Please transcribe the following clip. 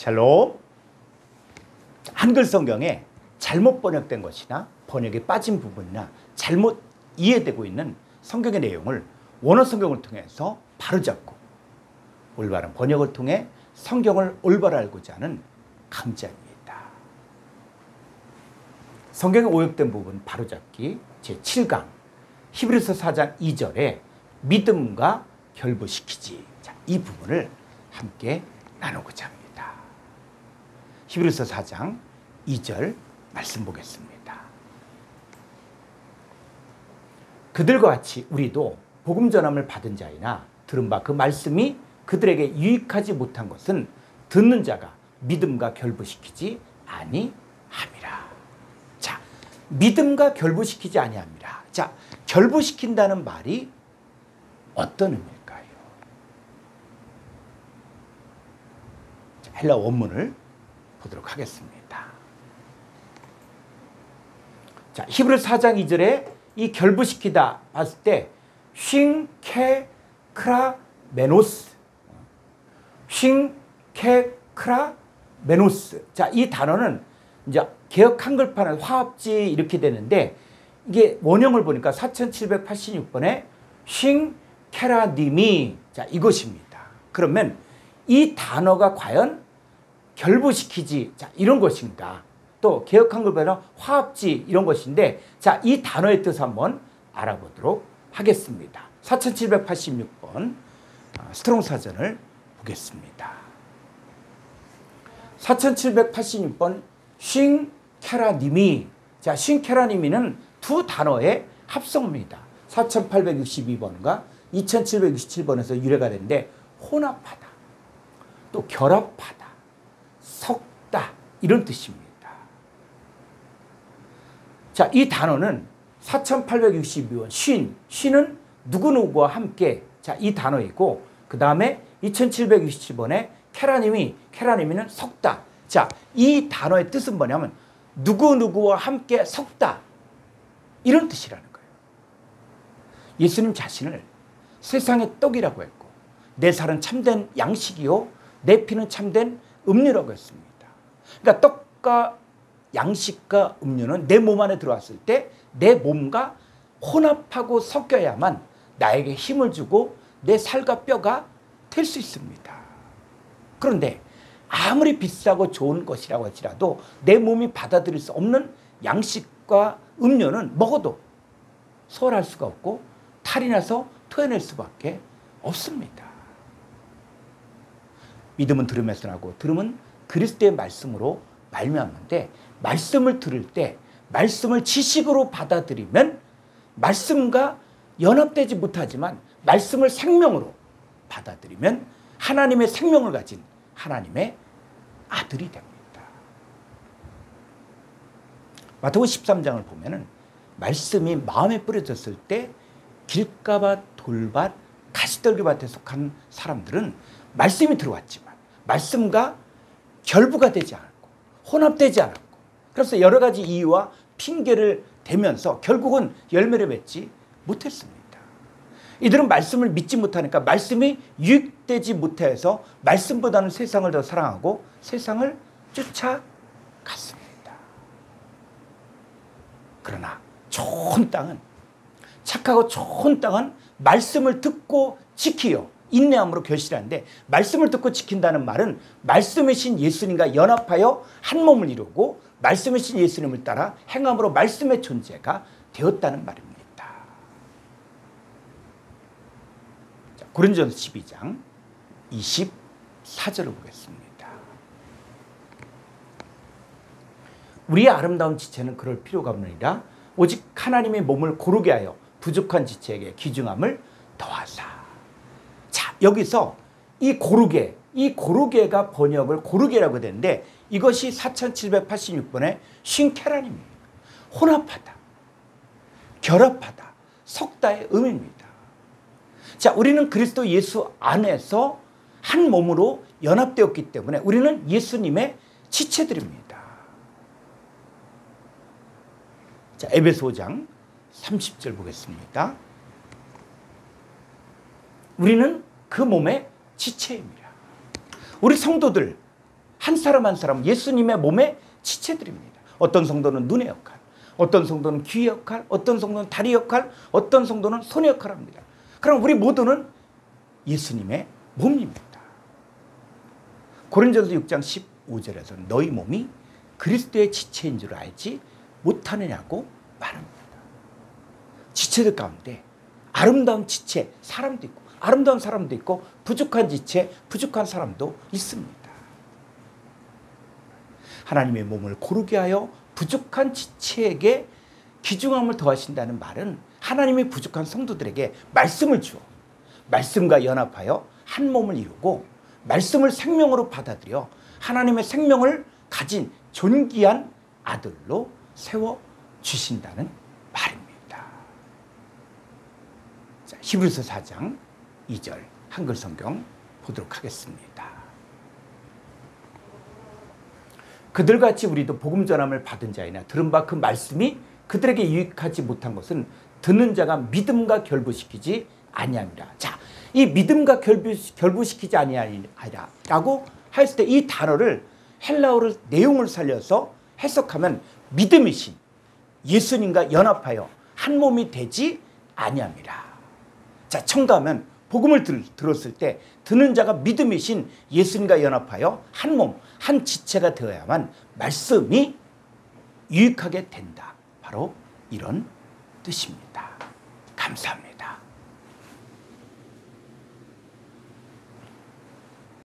샬롬. 한글 성경에 잘못 번역된 것이나 번역에 빠진 부분이나 잘못 이해되고 있는 성경의 내용을 원어 성경을 통해서 바로잡고 올바른 번역을 통해 성경을 올바로 알고자 하는 강좌입니다. 성경에 오역된 부분 바로잡기 제7강 히브리서 4장 2절에 믿음과 결부시키지. 자, 이 부분을 함께 나누고자 합니다. 히브리서 4장 2절 말씀 보겠습니다. 그들과 같이 우리도 복음 전함을 받은 자이나 들은 바 그 말씀이 그들에게 유익하지 못한 것은 듣는 자가 믿음과 결부시키지 아니함이라. 자, 믿음과 결부시키지 아니함이라. 자, 결부시킨다는 말이 어떤 의미일까요? 자, 헬라 원문을 보도록 하겠습니다. 자, 히브리서 4장 2절에 이 결부시키다 봤을 때 쉰케크라메노스, 쉰케크라메노스. 자, 이 단어는 이제 개역 한글판은 화합지 이렇게 되는데 이게 원형을 보니까 4786번에 쉰케라님이, 자, 이것입니다. 그러면 이 단어가 과연 결부시키지, 자, 이런 것인가? 또 개역 한글판은 화합지 이런 것인데, 자, 이 단어의 뜻 한번 알아보도록 하겠습니다. 4786번 스트롱 사전을 보겠습니다. 4786번 쉰케라님이, 자, 쉰케라님이는 두 단어의 합성어입니다. 4862번과 2767번에서 유래가 되는데 혼합하다, 또 결합하다, 섞다 이런 뜻입니다. 자, 이 단어는 4862번 쉰은 누구누구와 함께, 자, 이 단어이고 그 다음에 2767번에 케라님이는 섞다. 자, 이 단어의 뜻은 뭐냐면 누구누구와 함께 섞다 이런 뜻이라는 거예요. 예수님 자신을 세상의 떡이라고 했고 내 살은 참된 양식이요 내 피는 참된 음료라고 했습니다. 그러니까 떡과 양식과 음료는 내 몸 안에 들어왔을 때 내 몸과 혼합하고 섞여야만 나에게 힘을 주고 내 살과 뼈가 될 수 있습니다. 그런데 아무리 비싸고 좋은 것이라고 할지라도 내 몸이 받아들일 수 없는 양식과 음료는 먹어도 소화할 수가 없고 탈이 나서 토해낼 수밖에 없습니다. 믿음은 들음에서 나고 들음은 그리스도의 말씀으로 말미암는데, 말씀을 들을 때 말씀을 지식으로 받아들이면 말씀과 연합되지 못하지만 말씀을 생명으로 받아들이면 하나님의 생명을 가진 하나님의 아들이 됩니다. 마태복음 13장을 보면은 말씀이 마음에 뿌려졌을 때 길가밭, 돌밭, 가시떨기밭에 속한 사람들은 말씀이 들어왔지만 말씀과 결부가 되지 않았고 혼합되지 않았고, 그래서 여러 가지 이유와 핑계를 대면서 결국은 열매를 맺지 못했습니다. 이들은 말씀을 믿지 못하니까 말씀이 유익되지 못해서 말씀보다는 세상을 더 사랑하고 세상을 쫓아갔습니다. 그러나 좋은 땅은, 착하고 좋은 땅은 말씀을 듣고 지키요 인내함으로 결실하는데, 말씀을 듣고 지킨다는 말은 말씀이신 예수님과 연합하여 한 몸을 이루고 말씀이신 예수님을 따라 행함으로 말씀의 존재가 되었다는 말입니다. 자, 고린도전서 12장 24절을 보겠습니다. 우리의 아름다운 지체는 그럴 필요가 없느니라 오직 하나님의 몸을 고르게 하여 부족한 지체에게 귀중함을 더하사. 자, 여기서 이 고르게가 번역을 고르게라고 되는데 이것이 4786번의 쉰케라님입니다. 혼합하다, 결합하다, 섞다의 의미입니다. 자, 우리는 그리스도 예수 안에서 한 몸으로 연합되었기 때문에 우리는 예수님의 지체들입니다. 자, 에베소 5장 30절 보겠습니다. 우리는 그 몸의 지체입니다. 우리 성도들 한 사람 한 사람 예수님의 몸의 지체들입니다. 어떤 성도는 눈의 역할, 어떤 성도는 귀의 역할, 어떤 성도는 다리 역할, 어떤 성도는 손의 역할을 합니다. 그럼 우리 모두는 예수님의 몸입니다. 고린도전서 6장 15절에서 너희 몸이 그리스도의 지체인 줄 알지 못하느냐고 말합니다. 지체들 가운데 아름다운 지체 사람도 있고 아름다운 사람도 있고 부족한 지체 부족한 사람도 있습니다. 하나님의 몸을 고르게 하여 부족한 지체에게 귀중함을 더하신다는 말은 하나님의 부족한 성도들에게 말씀을 주어 말씀과 연합하여 한 몸을 이루고 말씀을 생명으로 받아들여 하나님의 생명을 가진 존귀한 아들로 세워주신다는 말입니다. 자, 히브리서 4장 2절 한글 성경 보도록 하겠습니다. 그들같이 우리도 복음 전함을 받은 자이나 들은 바 그 말씀이 그들에게 유익하지 못한 것은 듣는 자가 믿음과 결부시키지 아니함이라. 자, 이 믿음과 결부시키지 아니하리라고 했을 때 이 단어를 헬라어를 내용을 살려서 해석하면 믿음이신 예수님과 연합하여 한 몸이 되지 아니함이라. 자, 첨가하면 복음을 들었을 때 듣는 자가 믿음이신 예수님과 연합하여 한 몸, 한 지체가 되어야만 말씀이 유익하게 된다. 바로 이런 뜻입니다. 감사합니다.